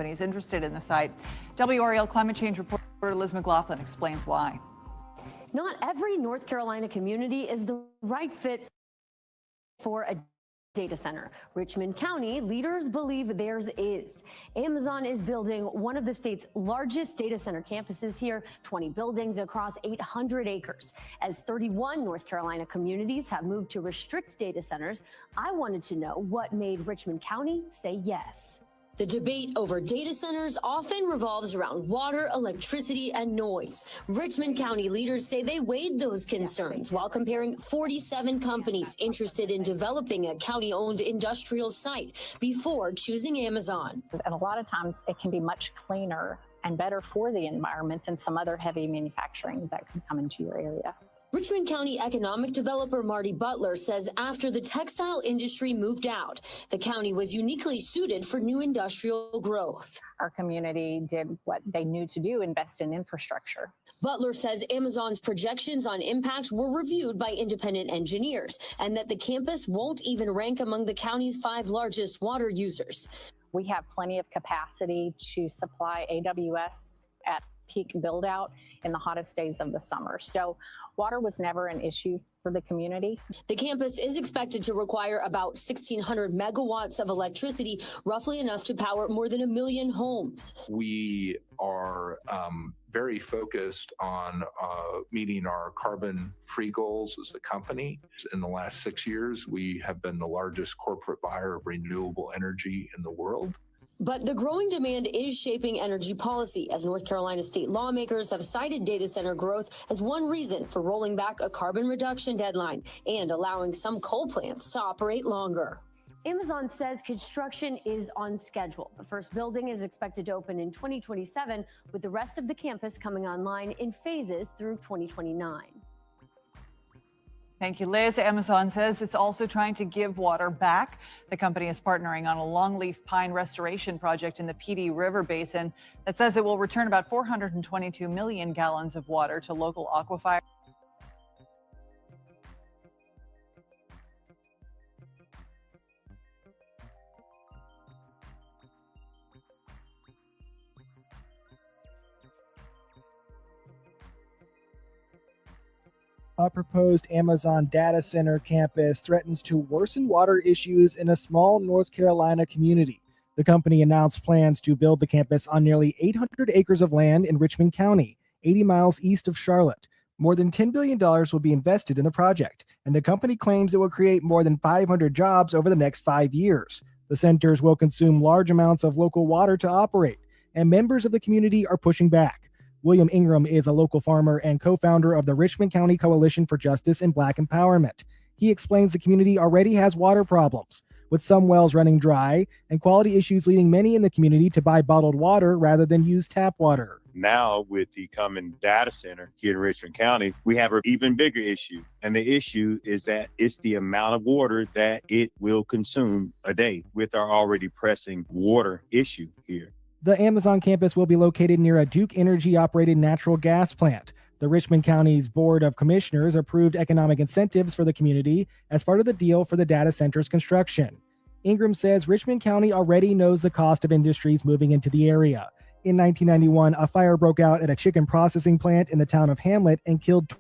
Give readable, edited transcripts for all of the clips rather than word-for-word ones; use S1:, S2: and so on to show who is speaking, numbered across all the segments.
S1: companies interested in the site. WRAL climate change reporter Liz McLaughlin explains why.
S2: Not every North Carolina community is the right fit for a data center. Richmond County leaders believe theirs is. Amazon is building one of the state's largest data center campuses here, 20 buildings across 800 acres. As 31 North Carolina communities have moved to restrict data centers, I wanted to know what made Richmond County say yes. The debate over data centers often revolves around water, electricity, and noise. Richmond County leaders say they weighed those concerns while comparing 47 companies interested in developing a county-owned industrial site before choosing Amazon.
S3: And a lot of times it can be much cleaner and better for the environment than some other heavy manufacturing that could come into your area.
S2: Richmond County economic developer Marty Butler says after the textile industry moved out, the county was uniquely suited for new industrial growth.
S3: Our community did what they knew to do, invest in infrastructure.
S2: Butler says Amazon's projections on impact were reviewed by independent engineers and that the campus won't even rank among the county's 5 largest water users.
S3: We have plenty of capacity to supply AWS at peak build out in the hottest days of the summer. So water was never an issue for the community.
S2: The campus is expected to require about 1,600 megawatts of electricity, roughly enough to power more than 1 million homes.
S4: We are very focused on meeting our carbon-free goals as a company. In the last 6 years, we have been the largest corporate buyer of renewable energy in the world.
S2: But the growing demand is shaping energy policy, as North Carolina state lawmakers have cited data center growth as one reason for rolling back a carbon reduction deadline and allowing some coal plants to operate longer. Amazon says construction is on schedule. The first building is expected to open in 2027, with the rest of the campus coming online in phases through 2029.
S1: Thank you, Liz. Amazon says it's also trying to give water back. The company is partnering on a longleaf pine restoration project in the PD River Basin that says it will return about 422 million gallons of water to local aquifers.
S5: A proposed Amazon data center campus threatens to worsen water issues in a small North Carolina community. The company announced plans to build the campus on nearly 800 acres of land in Richmond County, 80 miles east of Charlotte. More than $10 billion will be invested in the project, and the company claims it will create more than 500 jobs over the next 5 years. The centers will consume large amounts of local water to operate, and members of the community are pushing back. William Ingram is a local farmer and co-founder of the Richmond County Coalition for Justice and Black Empowerment. He explains the community already has water problems, with some wells running dry and quality issues leading many in the community to buy bottled water rather than use tap water.
S6: Now, with the coming data center here in Richmond County, we have an even bigger issue. And the issue is that it's the amount of water that it will consume a day with our already pressing water issue here.
S5: The Amazon campus will be located near a Duke Energy-operated natural gas plant. The Richmond County's Board of Commissioners approved economic incentives for the community as part of the deal for the data center's construction. Ingram says Richmond County already knows the cost of industries moving into the area. In 1991, a fire broke out at a chicken processing plant in the town of Hamlet and killed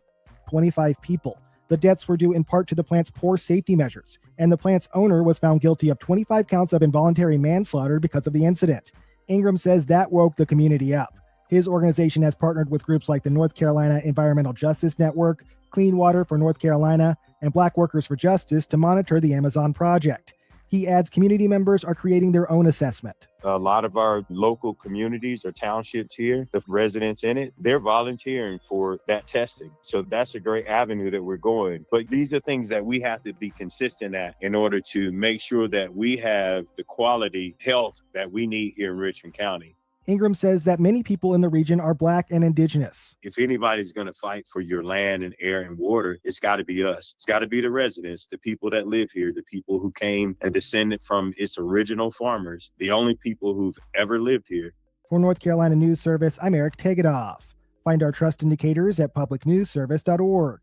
S5: 25 people. The deaths were due in part to the plant's poor safety measures, and the plant's owner was found guilty of 25 counts of involuntary manslaughter because of the incident. Ingram says that woke the community up. His organization has partnered with groups like the North Carolina Environmental Justice Network, Clean Water for North Carolina, and Black Workers for Justice to monitor the Amazon project. He adds community members are creating their own assessment.
S6: A lot of our local communities or townships here, the residents in it, they're volunteering for that testing. So that's a great avenue that we're going. But these are things that we have to be consistent at in order to make sure that we have the quality health that we need here in Richmond County.
S5: Ingram says that many people in the region are Black and Indigenous.
S6: If anybody's going to fight for your land and air and water, it's got to be us. It's got to be the residents, the people that live here, the people who came and descended from its original farmers, the only people who've ever lived here.
S5: For North Carolina News Service, I'm Eric Tegedoff. Find our trust indicators at publicnewsservice.org.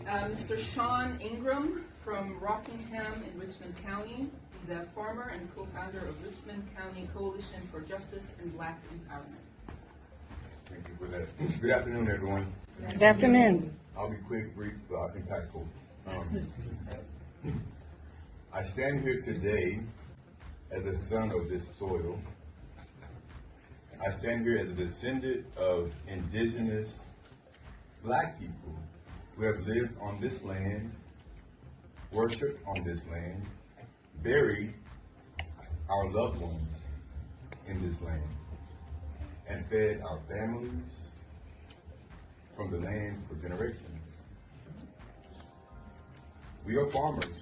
S7: Mr. Sean Ingram from Rockingham in Richmond County. He's Zev Farmer and co-founder of Richmond County Coalition for Justice and Black Empowerment.
S8: Thank you for that. Good afternoon, everyone.
S9: Good afternoon.
S8: I'll be quick, brief, impactful. I stand here today as a son of this soil. I stand here as a descendant of indigenous Black people who have lived on this land, worshiped on this land, buried our loved ones in this land, and fed our families from the land for generations. We are farmers.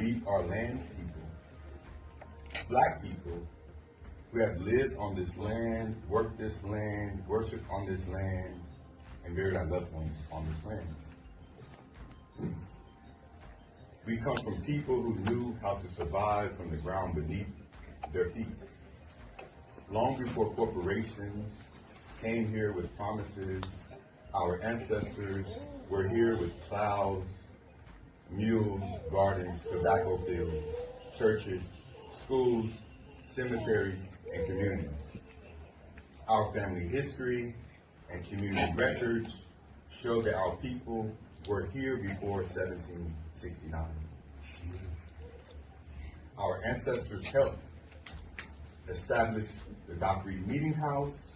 S8: We are land people, Black people who have lived on this land, worked this land, worshiped on this land, and buried our loved ones on this land. We come from people who knew how to survive from the ground beneath their feet. Long before corporations came here with promises, our ancestors were here with plows, mules, gardens, tobacco fields, churches, schools, cemeteries, and communities. Our family history and community records show that our people were here before 1769. Our ancestors helped establish the Dock Reed Meeting House,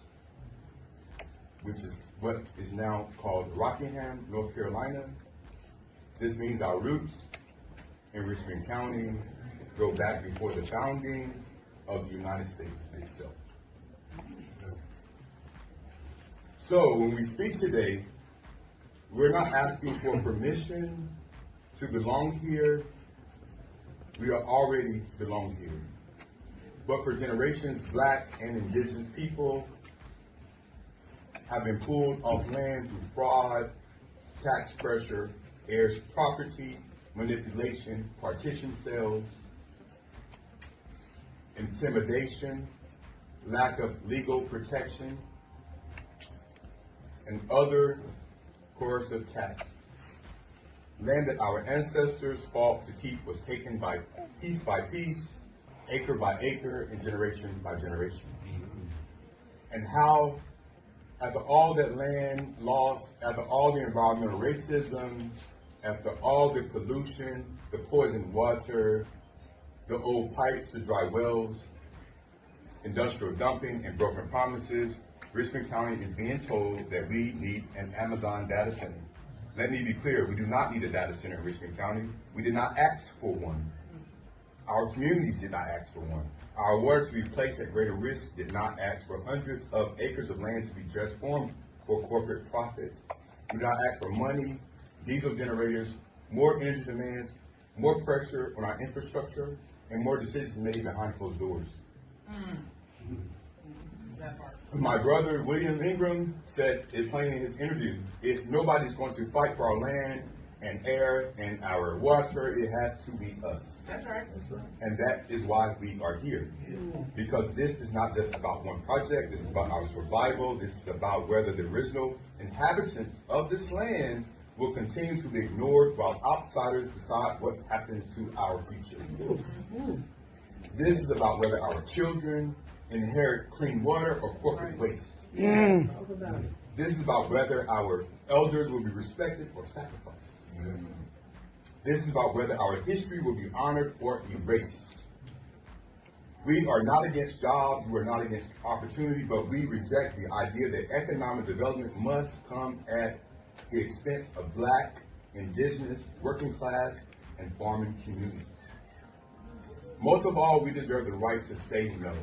S8: which is what is now called Rockingham, North Carolina. This means our roots in Richmond County go back before the founding of the United States itself. So when we speak today, we're not asking for permission to belong here. We are already belong here. But for generations, Black and indigenous people have been pulled off land through fraud, tax pressure, heirs property, manipulation, partition sales, intimidation, lack of legal protection, and other coercive tax. Land that our ancestors fought to keep was taken by piece, acre by acre, and generation by generation. And how, after all that land lost, after all the environmental racism, after all the pollution, the poisoned water, the old pipes, the dry wells, industrial dumping, and broken promises, Richmond County is being told that we need an Amazon data center. Let me be clear, we do not need a data center in Richmond County. We did not ask for one. Our communities did not ask for one. Our water to be placed at greater risk did not ask for hundreds of acres of land to be transformed for corporate profit. We did not ask for money, diesel generators, more energy demands, more pressure on our infrastructure, and more decisions made behind closed doors. My brother, William Ingram, said it plainly in his interview, if nobody's going to fight for our land and air and our water, it has to be us.
S7: That's right.
S8: And that is why we are here. Because this is not just about one project, this is about our survival, this is about whether the original inhabitants of this land will continue to be ignored while outsiders decide what happens to our future. This is about whether our children inherit clean water or corporate waste. This is about whether our elders will be respected or sacrificed. This is about whether our history will be honored or erased. We are not against jobs, we are not against opportunity, but we reject the idea that economic development must come at the expense of Black, indigenous, working class, and farming communities. Most of all, we deserve the right to say no.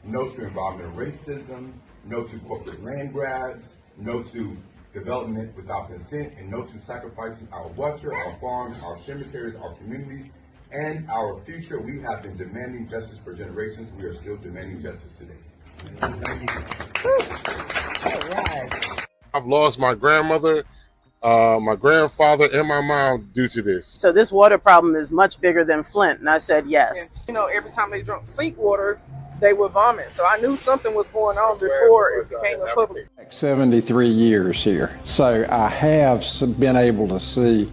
S8: No to environmental racism, no to corporate land grabs, no to development without consent, and no to sacrificing our water, our farms, our cemeteries, our communities, and our future. We have been demanding justice for generations. We are still demanding justice today. Thank you.
S9: All right.
S10: I've lost my grandmother, my grandfather, and my mom due to this.
S9: So this water problem is much bigger than Flint, and I said yes.
S11: You know, every time they drank sink water, they would vomit. So I knew something was going on before it became a public.
S12: 73 years here. So I have been able to see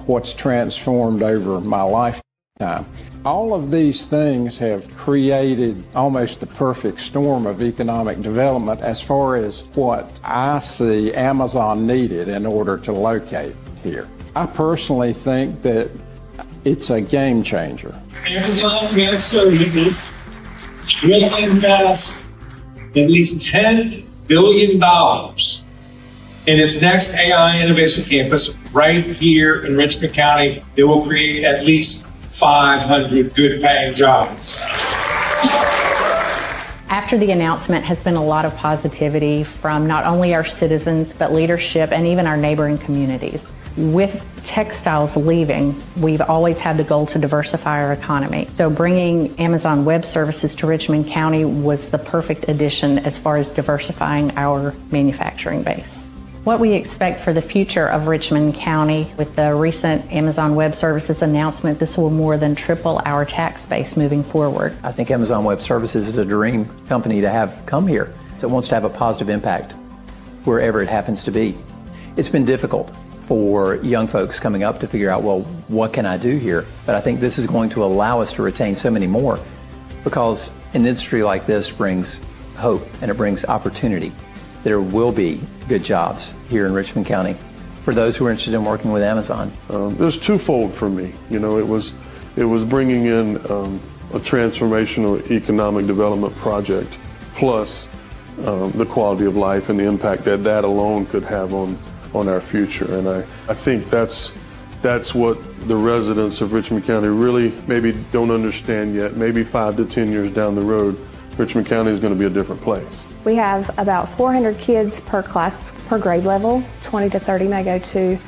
S12: what's transformed over my life. time. All of these things have created almost the perfect storm of economic development as far as what I see Amazon needed in order to locate here. I personally think that it's a game changer.
S13: Amazon Web Services will invest at least $10 billion in its next AI Innovation Campus right here in Richmond County. It will create at least 500 good-paying jobs.
S3: After the announcement has been a lot of positivity from not only our citizens, but leadership and even our neighboring communities. With textiles leaving, we've always had the goal to diversify our economy. So bringing Amazon Web Services to Richmond County was the perfect addition as far as diversifying our manufacturing base. What we expect for the future of Richmond County with the recent Amazon Web Services announcement, this will more than triple our tax base moving forward.
S14: I think Amazon Web Services is a dream company to have come here. So it wants to have a positive impact wherever it happens to be. It's been difficult for young folks coming up to figure out, well, what can I do here? But I think this is going to allow us to retain so many more, because an industry like this brings hope and it brings opportunity. There will be good jobs here in Richmond County for those who are interested in working with Amazon.
S15: It was twofold for me. You know, it was bringing in a transformational economic development project, plus the quality of life and the impact that that alone could have on our future. And I think that's what the residents of Richmond County really maybe don't understand yet. Maybe 5 to 10 years down the road, Richmond County is going to be a different place.
S16: We have about 400 kids per class, per grade level. 20 to 30 may go to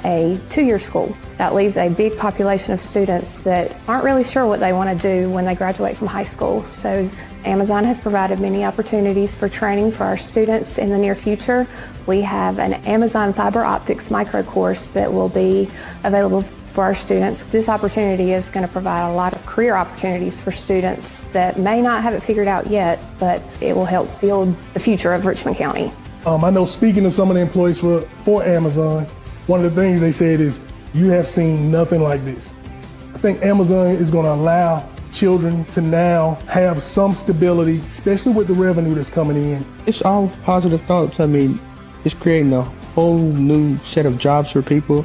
S16: a 2-year school. That leaves a big population of students that aren't really sure what they want to do when they graduate from high school. So Amazon has provided many opportunities for training for our students in the near future. We have an Amazon fiber optics micro course that will be available for our students. This opportunity is going to provide a lot of career opportunities for students that may not have it figured out yet, but it will help build the future of Richmond County.
S17: I know, speaking to some of the employees for Amazon, one of the things they said is, you have seen nothing like this. I think Amazon is going to allow children to now have some stability, especially with the revenue that's coming in.
S18: It's all positive thoughts. I mean, it's creating a whole new set of jobs for people.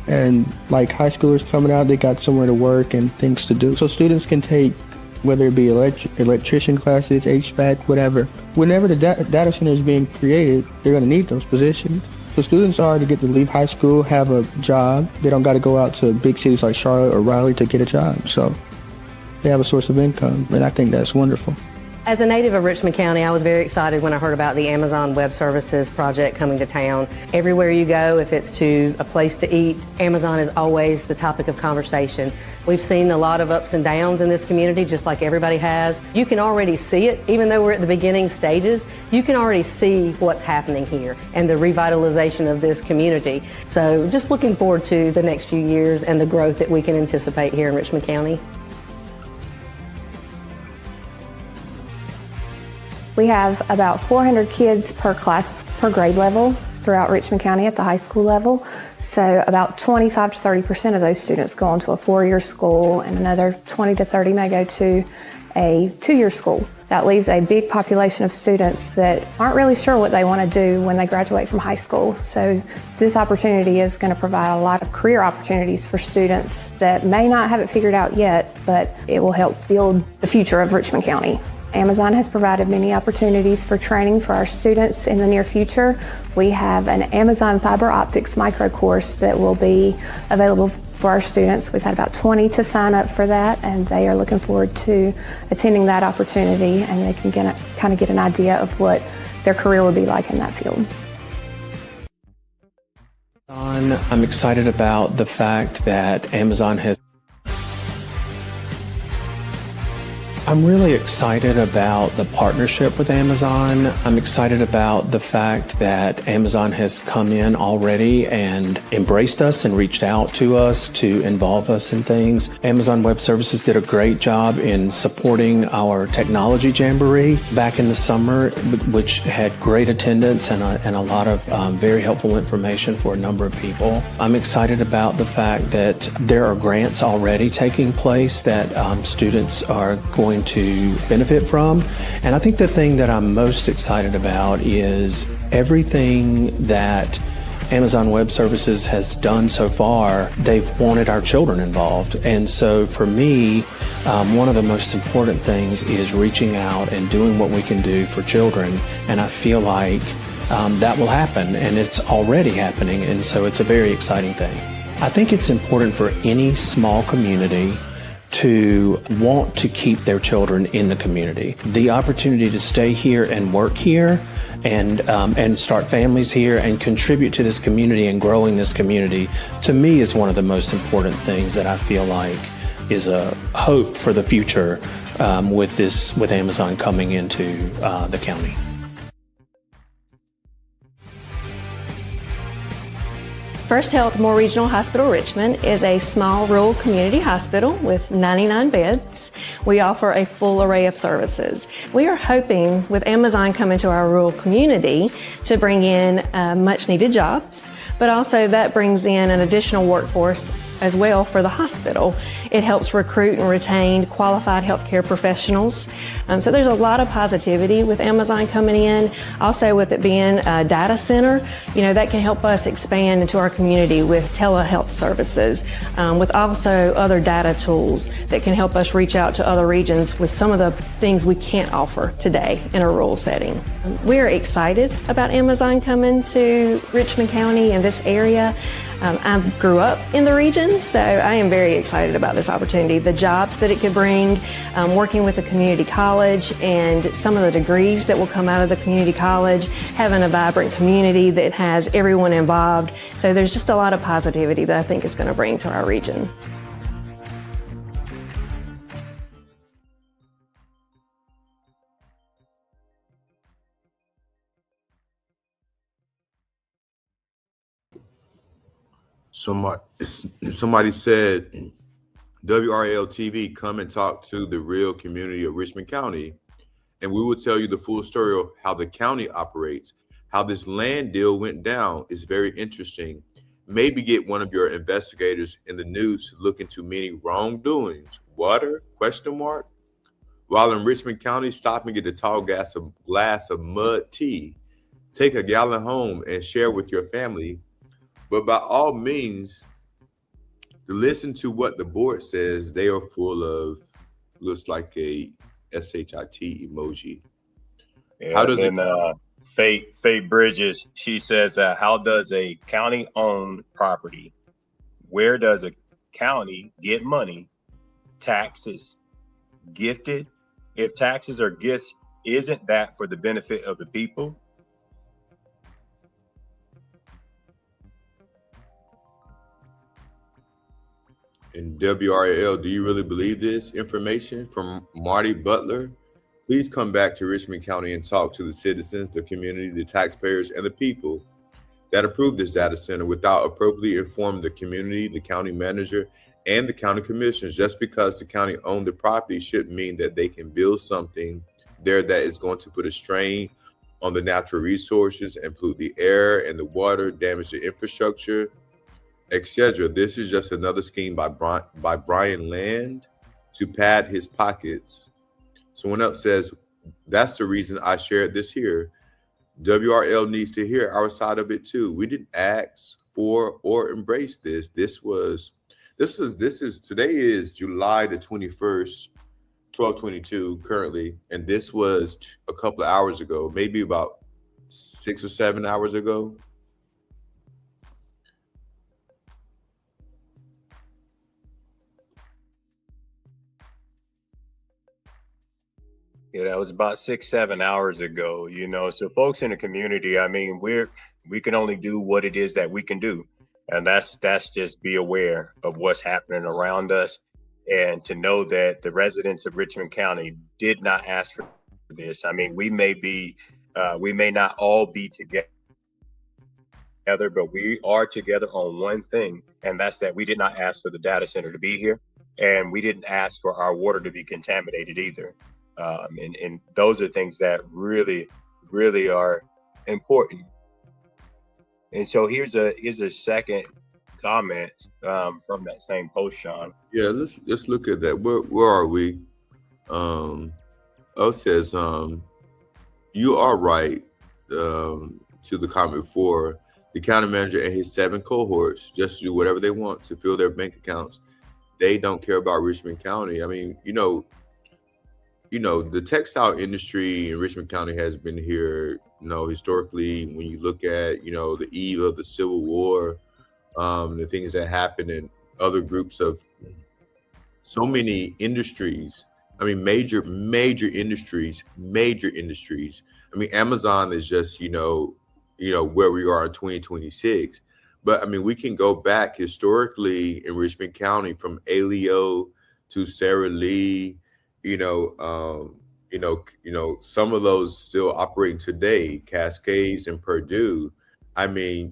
S18: And like high schoolers coming out, they got somewhere to work and things to do. So students can take, whether it be electrician classes, HVAC, whatever. Whenever the data center is being created, they're going to need those positions. So students are to get to leave high school, have a job. They don't got to go out to big cities like Charlotte or Raleigh to get a job. So they have a source of income, and I think that's wonderful.
S19: As a native of Richmond County, I was very excited when I heard about the Amazon Web Services project coming to town. Everywhere you go, if it's to a place to eat, Amazon is always the topic of conversation. We've seen a lot of ups and downs in this community, just like everybody has. You can already see it, even though we're at the beginning stages, you can already see what's happening here and the revitalization of this community. So just looking forward to the next few years and the growth that we can anticipate here in Richmond County.
S16: We have about 400 kids per class, per grade level throughout Richmond County at the high school level. So about 25 to 30% of those students go on to a 4-year school, and another 20 to 30 may go to a 2-year school. That leaves a big population of students that aren't really sure what they want to do when they graduate from high school. So this opportunity is going to provide a lot of career opportunities for students that may not have it figured out yet, but it will help build the future of Richmond County. Amazon has provided many opportunities for training for our students in the near future. We have an Amazon fiber optics micro course that will be available for our students. We've had about 20 to sign up for that, and they are looking forward to attending that opportunity, and they can kind of get an idea of what their career will be like in that field.
S20: I'm excited about the fact that Amazon has I'm really excited about the partnership with Amazon. I'm excited about the fact that Amazon has come in already and embraced us and reached out to us to involve us in things. Amazon Web Services did a great job in supporting our technology jamboree back in the summer, which had great attendance and a lot of very helpful information for a number of people. I'm excited about the fact that there are grants already taking place that students are going to benefit from. And I think the thing that I'm most excited about is everything that Amazon Web Services has done so far. They've wanted our children involved. And so for me, one of the most important things is reaching out and doing what we can do for children. And I feel like that will happen, and it's already happening. And so it's a very exciting thing. I think it's important for any small community to want to keep their children in the community. The opportunity to stay here and work here and start families here and contribute to this community and growing this community, to me, is one of the most important things that I feel like is a hope for the future with Amazon coming into the county.
S21: First Health Moore Regional Hospital Richmond is a small rural community hospital with 99 beds. We offer a full array of services. We are hoping with Amazon coming to our rural community to bring in much needed jobs, but also that brings in an additional workforce as well for the hospital. It helps recruit and retain qualified healthcare professionals. So there's a lot of positivity with Amazon coming in. Also with it being a data center, that can help us expand into our community with telehealth services, with also other data tools that can help us reach out to other regions with some of the things we can't offer today in a rural setting. We're excited about Amazon coming to Richmond County and this area. I grew up in the region, so I am very excited about this opportunity. The jobs that it could bring, working with the community college and some of the degrees that will come out of the community college, having a vibrant community that has everyone involved. So there's just a lot of positivity that I think it's going to bring to our region.
S8: Somebody said, WRL TV, come and talk to the real community of Richmond County, and we will tell you the full story of how the county operates, how this land deal went down. Is very interesting. Maybe get one of your investigators in the news to look into many wrongdoings. Water? ? While in Richmond County, stop and get a tall glass of mud tea. Take a gallon home and share with your family. But by all means, listen to what the board says. They are full of, looks like a SHIT emoji.
S6: Yeah,
S8: how does
S6: Faye Bridges, she says, how does a county-owned property, where does a county get money, taxes, gifted? If taxes are gifts, isn't that for the benefit of the people?
S8: And WRL, do you really believe this information? From Marty Butler, please come back to Richmond County and talk to the citizens, the community, the taxpayers, and the people that approved this data center without appropriately informing the community, the county manager, and the county commissioners. Just because the county owned the property shouldn't mean that they can build something there that is going to put a strain on the natural resources and pollute the air and the water, damage the infrastructure, etc. This is just another scheme by Brian Land to pad his pockets. Someone else says, that's the reason I shared this here. WRL needs to hear our side of it too. We didn't ask for or embrace this. Today is July the 21st, 12:22 currently, and this was a couple of hours ago, maybe about 6 or 7 hours ago.
S6: Yeah, that was about 6-7 hours ago, so folks in the community, I mean, we can only do what it is that we can do. And that's just be aware of what's happening around us. And to know that the residents of Richmond County did not ask for this. I mean, we may not all be together, but we are together on one thing, and that's that we did not ask for the data center to be here, and we didn't ask for our water to be contaminated either. And those are things that really, really are important. And so here's a second comment from that same post, Sean.
S4: Yeah, let's look at that. Where are we? O says, you are right. To the comment before, the county manager and his 7 cohorts just do whatever they want to fill their bank accounts. They don't care about Richmond County. I mean, you know, the textile industry in Richmond County has been here, historically. When you look at, the eve of the Civil War, the things that happened in other groups of so many industries. I mean, major industries. I mean, Amazon is just, where we are in 2026. But I mean, we can go back historically in Richmond County from Aleo to Sara Lee, some of those still operating today, Cascades and Purdue. I mean,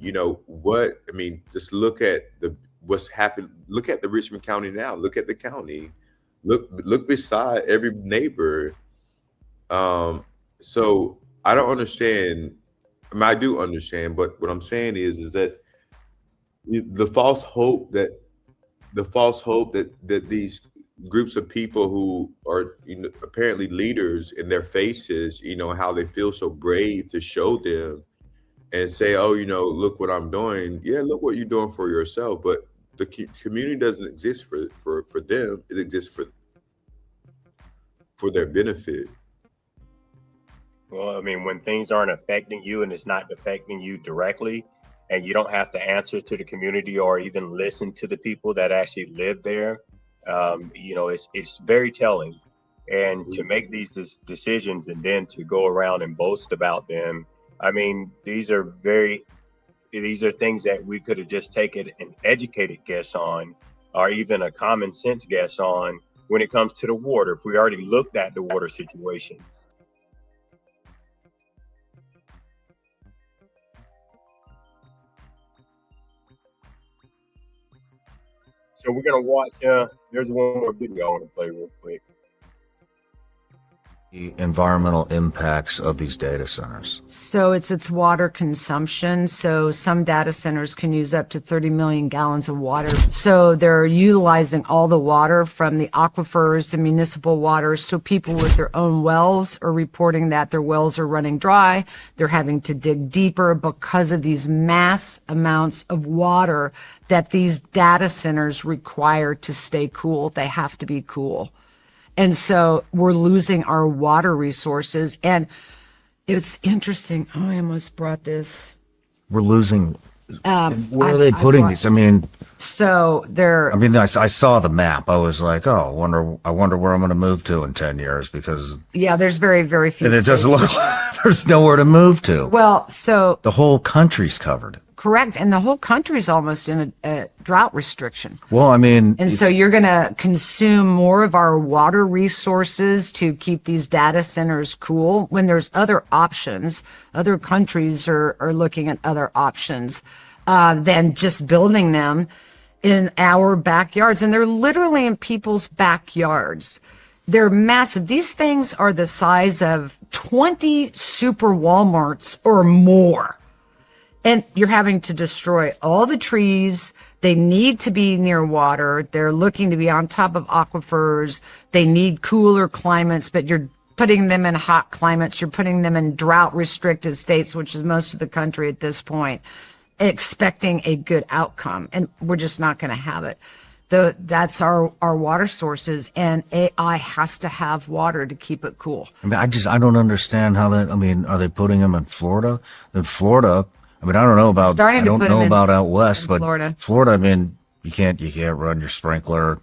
S4: just look at what's happened. Look at the Richmond County now. Look at the county. Look beside every neighbor. So I don't understand. I mean, I do understand, but what I'm saying is that the false hope that these groups of people who are apparently leaders in their faces, how they feel so brave to show them and say, oh, look what I'm doing. Yeah, look what you're doing for yourself. But the community doesn't exist for them. It exists for their benefit.
S6: Well, I mean, when things aren't affecting you and it's not affecting you directly, and you don't have to answer to the community or even listen to the people that actually live there, it's very telling. And to make these decisions and then to go around and boast about them, I mean, these are things that we could have just taken an educated guess on, or even a common sense guess on when it comes to the water, if we already looked at the water situation. So we're going to watch, there's one more video I want to play real quick.
S22: The environmental impacts of these data centers.
S23: So it's water consumption. So some data centers can use up to 30 million gallons of water. So they're utilizing all the water from the aquifers to municipal water. So people with their own wells are reporting that their wells are running dry. They're having to dig deeper because of these mass amounts of water that these data centers require to stay cool. They have to be cool. And so we're losing our water resources. And it's interesting. Oh, I almost brought this.
S22: We're losing. Where are they putting these? I mean,
S23: so they're.
S22: I mean, I saw the map. I was like, oh, I wonder where I'm going to move to in 10 years because.
S23: Yeah, there's very, very few.
S22: And it doesn't look like there's nowhere to move to.
S23: Well, so.
S22: The whole country's covered.
S23: Correct. And the whole country's almost in a drought restriction.
S22: Well, I mean.
S23: And so you're going to consume more of our water resources to keep these data centers cool when there's other options. Other countries are looking at other options than just building them in our backyards. And they're literally in people's backyards. They're massive. These things are the size of 20 super Walmarts or more. And you're having to destroy all the trees. They need to be near water. They're looking to be on top of aquifers. They need cooler climates, but you're putting them in hot climates. You're putting them in drought restricted states, which is most of the country at this point, expecting a good outcome. And we're just not going to have it. That's our water sources, and AI has to have water to keep it cool.
S22: I mean, I don't understand how that, I mean, are they putting them in Florida? In Florida, I mean, I don't know about out west, but Florida, I mean, you can't run your sprinkler.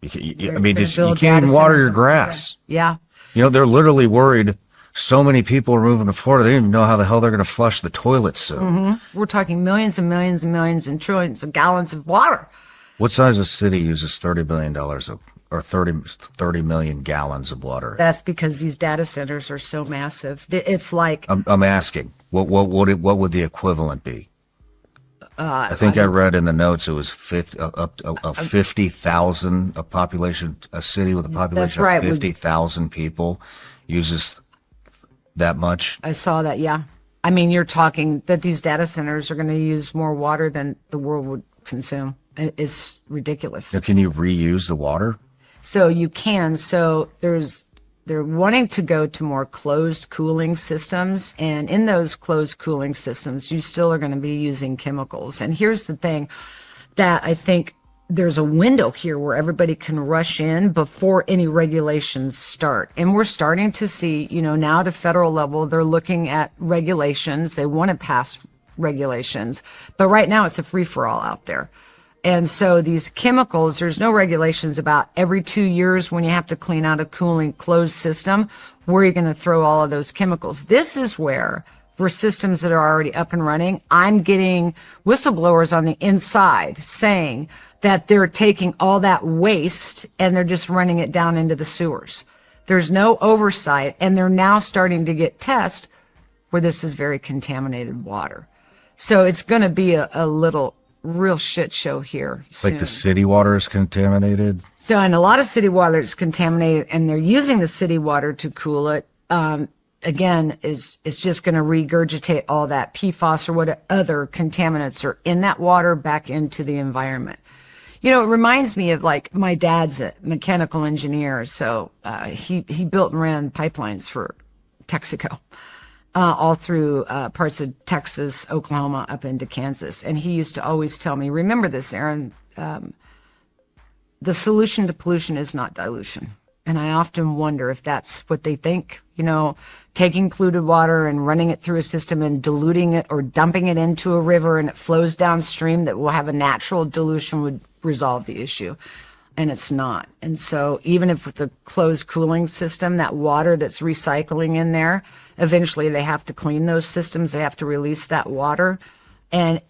S22: You can't even water your grass.
S23: Yeah.
S22: They're literally worried. So many people are moving to Florida. They don't even know how the hell they're going to flush the toilets soon.
S23: Mm-hmm. We're talking millions and millions and millions and trillions of gallons of water.
S22: What size of city uses $30 billion of or 30 million gallons of water.
S23: That's because these data centers are so massive. It's like
S22: I'm asking, what would the equivalent be? I think I read in the notes it was 50,000 a population, a city with a population of 50,000 people uses that much.
S23: I saw that, yeah. I mean, you're talking that these data centers are going to use more water than the world would consume. It's ridiculous.
S22: Now, can you reuse the water?
S23: So you can. So they're wanting to go to more closed cooling systems. And in those closed cooling systems, you still are going to be using chemicals. And here's the thing that I think there's a window here where everybody can rush in before any regulations start. And we're starting to see, now at a federal level, they're looking at regulations. They want to pass regulations. But right now it's a free-for-all out there. And so these chemicals, there's no regulations about every 2 years when you have to clean out a cooling closed system, where you're going to throw all of those chemicals. This is where, for systems that are already up and running, I'm getting whistleblowers on the inside saying that they're taking all that waste and they're just running it down into the sewers. There's no oversight, and they're now starting to get tests where this is very contaminated water. So it's going to be a little real shit show here soon.
S22: Like the city water is contaminated?
S23: So, and a lot of city water is contaminated, and they're using the city water to cool it. Again, it's just going to regurgitate all that PFAS or what other contaminants are in that water back into the environment. It reminds me of, like, my dad's a mechanical engineer, so he built and ran pipelines for Texaco. All through parts of Texas, Oklahoma, up into Kansas. And he used to always tell me, remember this, Aaron, the solution to pollution is not dilution. And I often wonder if that's what they think, taking polluted water and running it through a system and diluting it or dumping it into a river and it flows downstream, that will have a natural dilution would resolve the issue. And it's not. And so even if with the closed cooling system, that water that's recycling in there, eventually they have to clean those systems. They have to release that water. And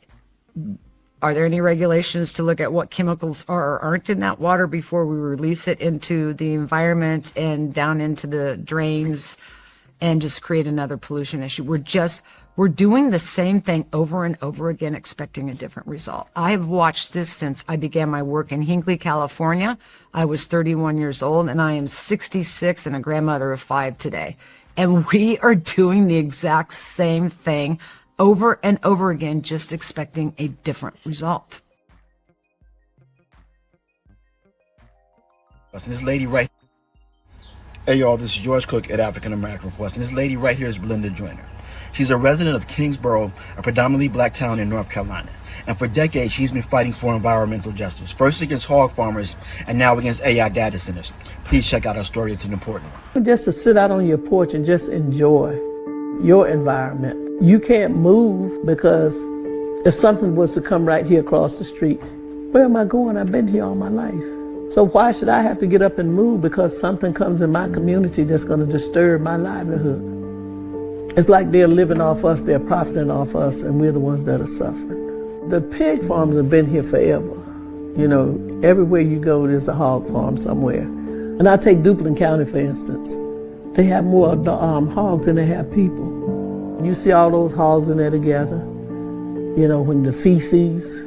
S23: are there any regulations to look at what chemicals are or aren't in that water before we release it into the environment and down into the drains and just create another pollution issue? We're doing the same thing over and over again, expecting a different result. I've watched this since I began my work in Hinckley, California. I was 31 years old, and I am 66 and a grandmother of 5 today. And we are doing the exact same thing over and over again, just expecting a different result.
S1: And this lady right, hey y'all, this is George Cook at African American Request, and this lady right here is Belinda Joyner. She's a resident of Kingsborough, a predominantly black town in North Carolina. And for decades, she's been fighting for environmental justice, first against hog farmers and now against AI data centers. Please check out our story. It's an important one.
S2: Just to sit out on your porch and just enjoy your environment. You can't move because if something was to come right here across the street, where am I going? I've been here all my life. So why should I have to get up and move because something comes in my community that's going to disturb my livelihood? It's like they're living off us, they're profiting off us, and we're the ones that are suffering. The pig farms have been here forever. Everywhere you go, there's a hog farm somewhere. And I take Duplin County, for instance. They have more hogs than they have people. You see all those hogs in there together. When the feces,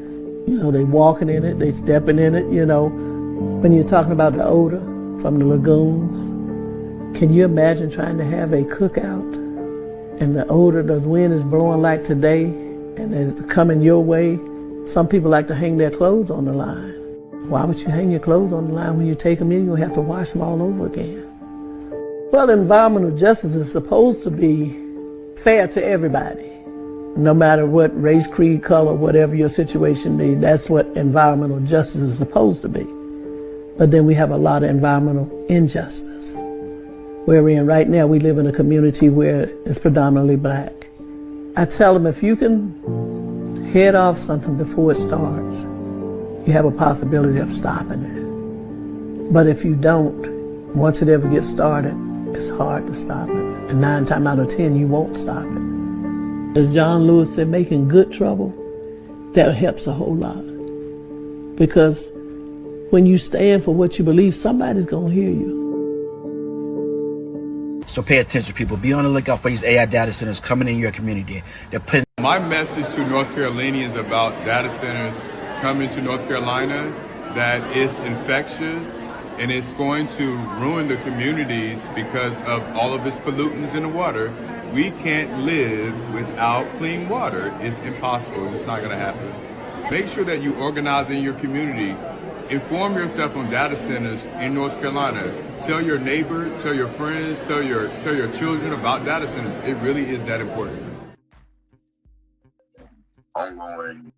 S2: they walking in it, they stepping in it, When you're talking about the odor from the lagoons, can you imagine trying to have a cookout and the odor, the wind is blowing like today and it's coming your way? Some people like to hang their clothes on the line. Why would you hang your clothes on the line when you take them in? You'll have to wash them all over again. Well, environmental justice is supposed to be fair to everybody, no matter what race, creed, color, whatever your situation may be. That's what environmental justice is supposed to be. But then we have a lot of environmental injustice. Where we're in right now, we live in a community where it's predominantly black. I tell them, if you can head off something before it starts, you have a possibility of stopping it. But if you don't, once it ever gets started, it's hard to stop it. And 9 times out of 10, you won't stop it. As John Lewis said, making good trouble, that helps a whole lot. Because When you stand for what you believe, somebody's going to hear you.
S1: So pay attention, people. Be on the lookout for these AI data centers coming in your community. They're putting.
S8: My message to North Carolinians about data centers coming to North Carolina, that it's infectious and it's going to ruin the communities because of all of its pollutants in the water. We can't live without clean water. It's impossible. It's not going to happen. Make sure that you organize in your community. Inform yourself on data centers in North Carolina. Tell your neighbor, tell your friends, tell your children about data centers. It really is that important.
S4: Ongoing